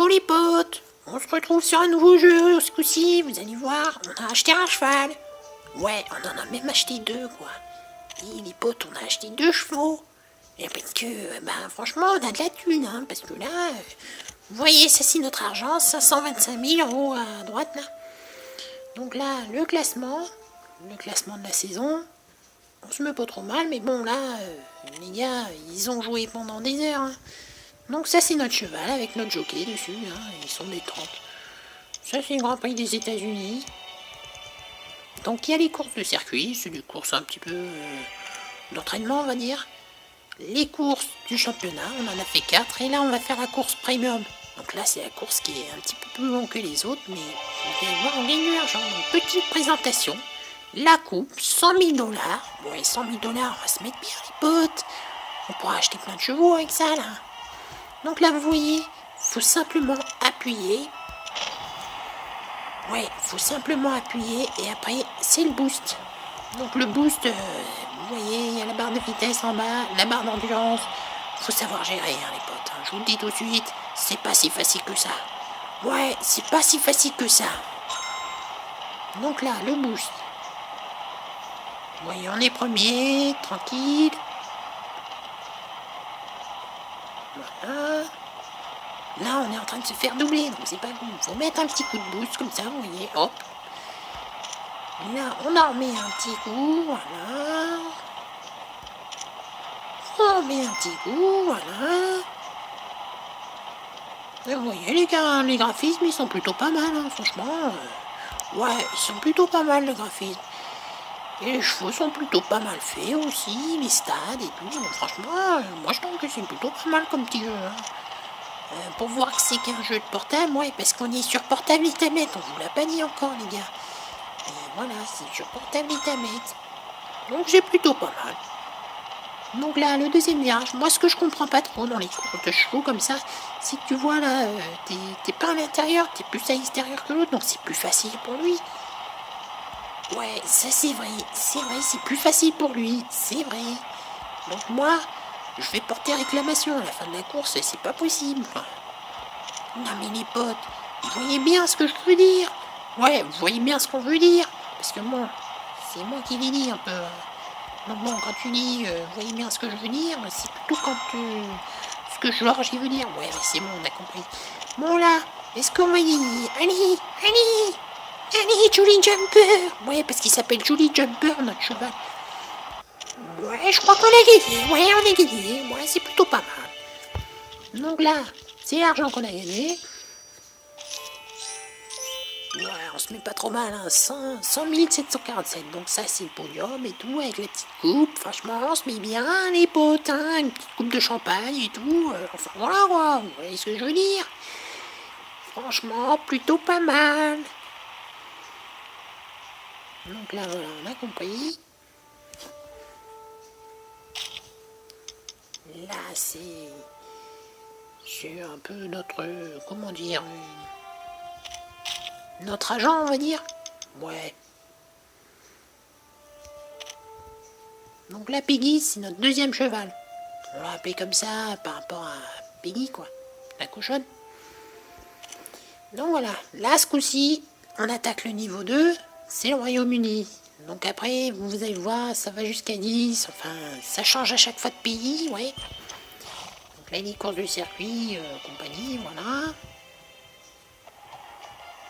Bon les potes, on se retrouve sur un nouveau jeu ce coup-ci, vous allez voir, on a acheté un cheval. Ouais, on en a même acheté deux quoi. Et les potes, on a acheté deux chevaux. Et parce que, franchement, on a de la thune, hein, parce que là, vous voyez, ça c'est notre argent, 525 000 euros à droite là. Donc là, le classement de la saison, on se met pas trop mal, mais bon là, les gars, ils ont joué pendant des heures, hein. Donc ça c'est notre cheval avec notre jockey dessus, hein, ils sont des 30. Ça c'est le Grand Prix des États-Unis. Donc il y a les courses de circuit, c'est des courses un petit peu d'entraînement on va dire. Les courses du championnat, on en a fait 4 et là on va faire la course premium. Donc là c'est la course qui est un petit peu plus longue que les autres, mais vous allez voir on gagne de l'argent. Donc petite présentation, la coupe, 100 000 $. Bon et 100 000 $, on va se mettre bien les potes. On pourra acheter plein de chevaux avec ça là. Donc là, vous voyez, faut simplement appuyer. Ouais, faut simplement appuyer et après, c'est le boost. Donc le boost, vous voyez, il y a la barre de vitesse en bas, la barre d'endurance. Faut savoir gérer, hein, les potes. Hein. Je vous le dis tout de suite, c'est pas si facile que ça. Ouais, c'est pas si facile que ça. Donc là, le boost. Vous voyez, on est premier, tranquille. Voilà. Là, on est en train de se faire doubler, donc c'est pas bon. Faut mettre un petit coup de boost comme ça, vous voyez, hop. Là, on en remet un petit coup, voilà. On remet un petit coup, voilà. Et vous voyez, les graphismes, ils sont plutôt pas mal, hein, franchement. Ouais, ils sont plutôt pas mal, les graphismes. Et les chevaux sont plutôt pas mal faits aussi, les stades et tout. Donc, franchement, moi je trouve que c'est plutôt pas mal comme petit jeu, hein. Pour voir que c'est qu'un jeu de portable, ouais, parce qu'on est sur portable et tablette, on vous l'a pas dit encore, les gars. Et voilà, c'est sur portable et tablette. Donc j'ai plutôt pas mal. Donc là, le deuxième virage, moi ce que je comprends pas trop dans les courses de chevaux comme ça, c'est que tu vois là, t'es pas à l'intérieur, t'es plus à l'extérieur que l'autre, donc c'est plus facile pour lui. Ouais, ça c'est vrai, c'est plus facile pour lui, c'est vrai. Donc moi, je vais porter réclamation à la fin de la course, c'est pas possible. Non mais les potes, vous voyez bien ce que je veux dire. Ouais, vous voyez bien ce qu'on veut dire. Parce que moi, c'est moi qui l'ai dit un peu. Donc bon, quand tu dis, vous voyez bien ce que je veux dire, c'est plutôt quand ce que j'ai veux dire. Ouais, mais c'est bon, on a compris. Bon là, est-ce qu'on va dire, allez, Julie Jumper. Ouais, parce qu'il s'appelle Julie Jumper, notre cheval. Ouais, je crois qu'on a gagné. Ouais, on a gagné. Ouais, c'est plutôt pas mal. Donc là, c'est l'argent qu'on a gagné. Ouais, on se met pas trop mal, hein. 100 747. Donc ça, c'est le podium et tout, avec la petite coupe. Franchement, on se met bien, les potes, hein. Une petite coupe de champagne et tout. Enfin, voilà, quoi. Vous voyez ce que je veux dire. Franchement, plutôt pas mal. Donc là, voilà, on a compris. Là, c'est un peu notre, comment dire, notre agent, on va dire. Ouais. Donc là, Peggy, c'est notre deuxième cheval. On l'a appelé comme ça par rapport à Peggy, quoi. La cochonne. Donc voilà. Là, ce coup-ci, on attaque le niveau 2. C'est le Royaume-Uni. Donc après, vous allez voir, ça va jusqu'à 10. Enfin, ça change à chaque fois de pays, ouais. Donc là, les courses de circuit, compagnie, voilà.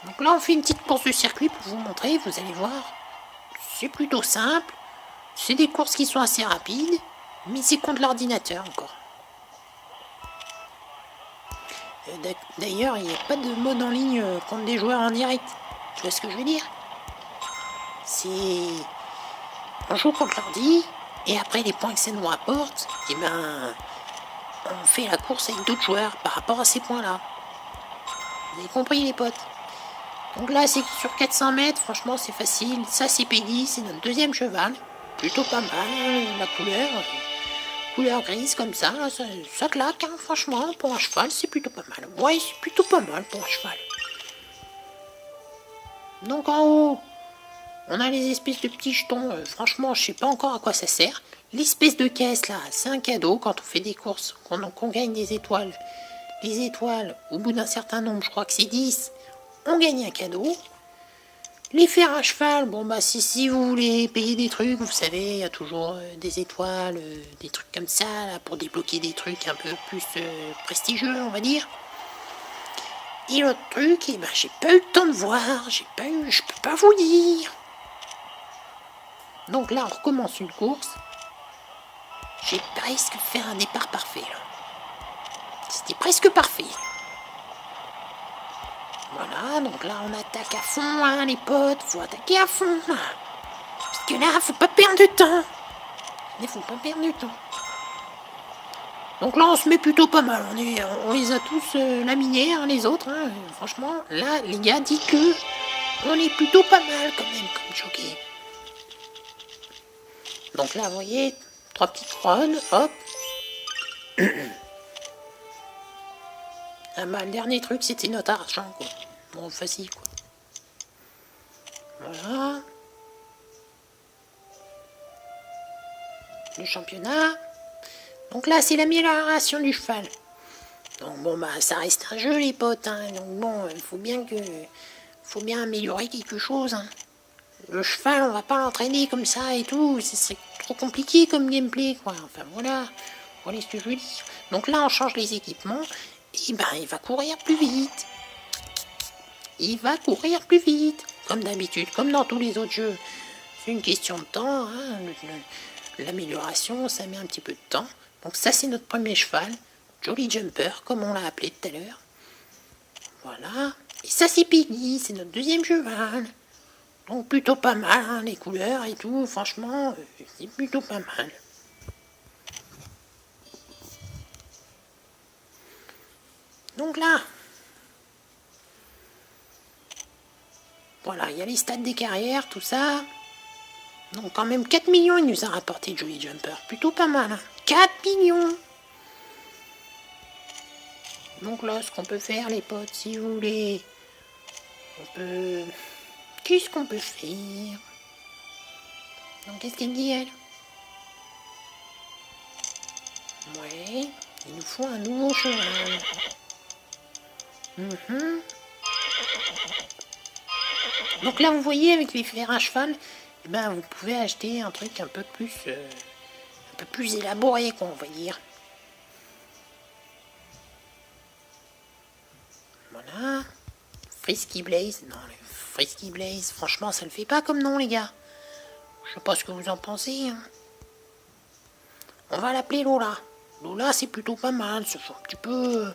Donc là, on fait une petite course de circuit pour vous montrer. Vous allez voir, c'est plutôt simple. C'est des courses qui sont assez rapides, mais c'est contre l'ordinateur encore. D'ailleurs, il n'y a pas de mode en ligne contre des joueurs en direct. Tu vois ce que je veux dire? C'est... On joue contre l'ordi, et après les points que ça nous rapporte, on fait la course avec d'autres joueurs par rapport à ces points-là. Vous avez compris les potes? Donc là, c'est sur 400 mètres, franchement, c'est facile. Ça, c'est Peggy, c'est notre deuxième cheval. Plutôt pas mal, la couleur grise comme ça, ça claque, hein, franchement, pour un cheval, c'est plutôt pas mal. Ouais, c'est plutôt pas mal pour un cheval. Donc en haut, on a les espèces de petits jetons, franchement, je sais pas encore à quoi ça sert. L'espèce de caisse là, c'est un cadeau quand on fait des courses, qu'on gagne des étoiles. les étoiles, au bout d'un certain nombre, je crois que c'est 10, on gagne un cadeau. Les fers à cheval, bon bah si vous voulez payer des trucs, vous savez, il y a toujours des étoiles, des trucs comme ça, là, pour débloquer des trucs un peu plus prestigieux, on va dire. Et l'autre truc, eh ben, j'ai pas eu le temps de voir, je peux pas vous dire. Donc là, on recommence une course. J'ai presque fait un départ parfait, là. C'était presque parfait. Voilà, donc là, on attaque à fond, hein, les potes. Faut attaquer à fond, là. Parce que là, faut pas perdre de temps. Il faut pas perdre de temps. Donc là, on se met plutôt pas mal. On les a tous laminés, hein, les autres. Hein. Franchement, là, les gars, dites que on est plutôt pas mal, quand même, comme jockey. Donc là, vous voyez, 3 petites runs, hop. Ah bah, le dernier truc, c'était notre argent, quoi. Bon, facile, quoi. Voilà. Le championnat. Donc là, c'est l'amélioration du cheval. Donc bon, bah, ça reste un jeu, les potes, hein. Donc bon, il faut bien améliorer quelque chose, hein. Le cheval, on va pas l'entraîner comme ça et tout. Ce serait trop compliqué comme gameplay, quoi. Enfin, voilà. Voilà ce que je veux dire. Donc là, on change les équipements. Et ben, il va courir plus vite. Il va courir plus vite. Comme d'habitude, comme dans tous les autres jeux. C'est une question de temps, hein. L'amélioration, ça met un petit peu de temps. Donc ça, c'est notre premier cheval. Jolly Jumper, comme on l'a appelé tout à l'heure. Voilà. Et ça, c'est Piggy, c'est notre deuxième cheval. Donc plutôt pas mal, hein, les couleurs et tout. Franchement, c'est plutôt pas mal. Donc là, voilà, il y a les stats des carrières, tout ça. Donc quand même 4 millions, il nous a rapporté Jolly Jumper. Plutôt pas mal, hein. 4 millions. Donc là, ce qu'on peut faire, les potes, si vous voulez, on peut... Qu'est-ce qu'on peut faire? Donc qu'est-ce qu'elle dit, elle? Ouais, il nous faut un nouveau cheval. Donc là, vous voyez, avec les fers à cheval, eh ben, vous pouvez acheter un truc un peu plus élaboré, quoi, on va dire. Voilà. Frisky Blaze. Non, le Frisky Blaze, franchement, ça le fait pas comme nom, les gars. Je sais pas ce que vous en pensez, hein. On va l'appeler Lola. Lola, c'est plutôt pas mal. C'est un petit peu...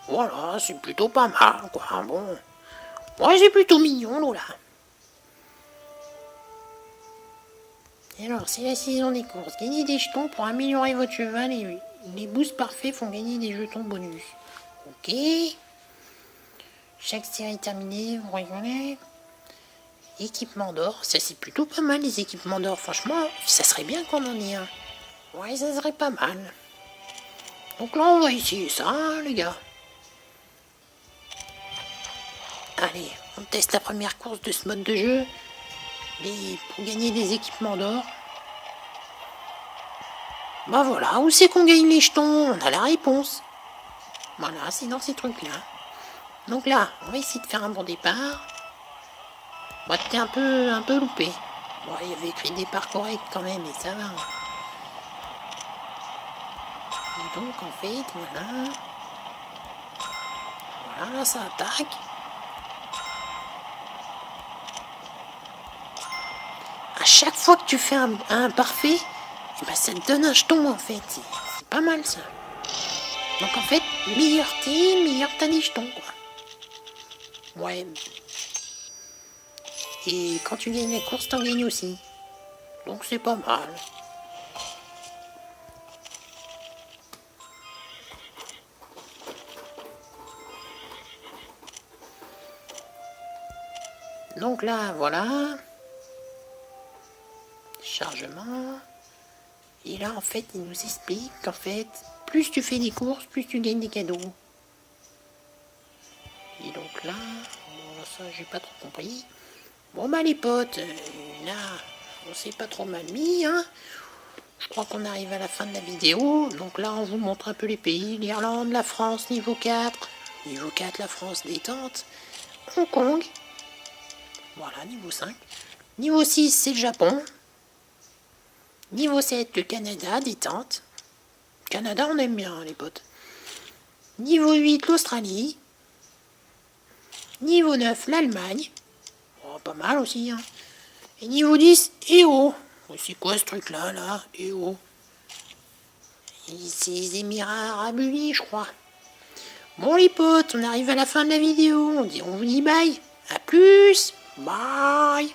Voilà, c'est plutôt pas mal, quoi. Bon. Ouais, c'est plutôt mignon, Lola. Et alors, c'est la saison des courses. Gagnez des jetons pour améliorer votre cheval et les boosts parfaits font gagner des jetons bonus. Ok. Chaque série terminée, vous rigolez. Équipement d'or. Ça, c'est plutôt pas mal, les équipements d'or. Franchement, ça serait bien qu'on en ait un. Ouais, ça serait pas mal. Donc là, on va essayer ça, hein, les gars. Allez, on teste la première course de ce mode de jeu. Pour gagner des équipements d'or. Bah voilà, où c'est qu'on gagne les jetons? On a la réponse. Voilà, c'est dans ces trucs-là. Donc là, on va essayer de faire un bon départ. Bon, t'es un peu loupé. Bon, il y avait écrit départ correct quand même, et ça va. Et donc, en fait, voilà. Voilà, ça attaque. À chaque fois que tu fais un parfait, eh ben, ça te donne un jeton, en fait. C'est pas mal, ça. Donc, en fait, meilleur t'as des jetons, quoi. Ouais. Et quand tu gagnes la course, t'en gagnes aussi. Donc, c'est pas mal. Donc là, voilà. Chargement. Et là, en fait, il nous explique qu'en fait, plus tu fais des courses, plus tu gagnes des cadeaux. Et donc là, bon, ça, j'ai pas trop compris. Bon, bah, les potes, là, on s'est pas trop mal mis, hein. Je crois qu'on arrive à la fin de la vidéo. Donc là, on vous montre un peu les pays. L'Irlande, la France, niveau 4. Niveau 4, la France, détente. Hong Kong. Voilà, niveau 5. Niveau 6, c'est le Japon. Niveau 7, le Canada, détente. Canada, on aime bien, hein, les potes. Niveau 8, l'Australie. Niveau 9, l'Allemagne. Oh, pas mal aussi, hein. Et niveau 10, EO. C'est quoi ce truc-là, là, EO? C'est les Émirats Arabes Unis, je crois. Bon, les potes, on arrive à la fin de la vidéo. On vous dit bye. À plus. Bye.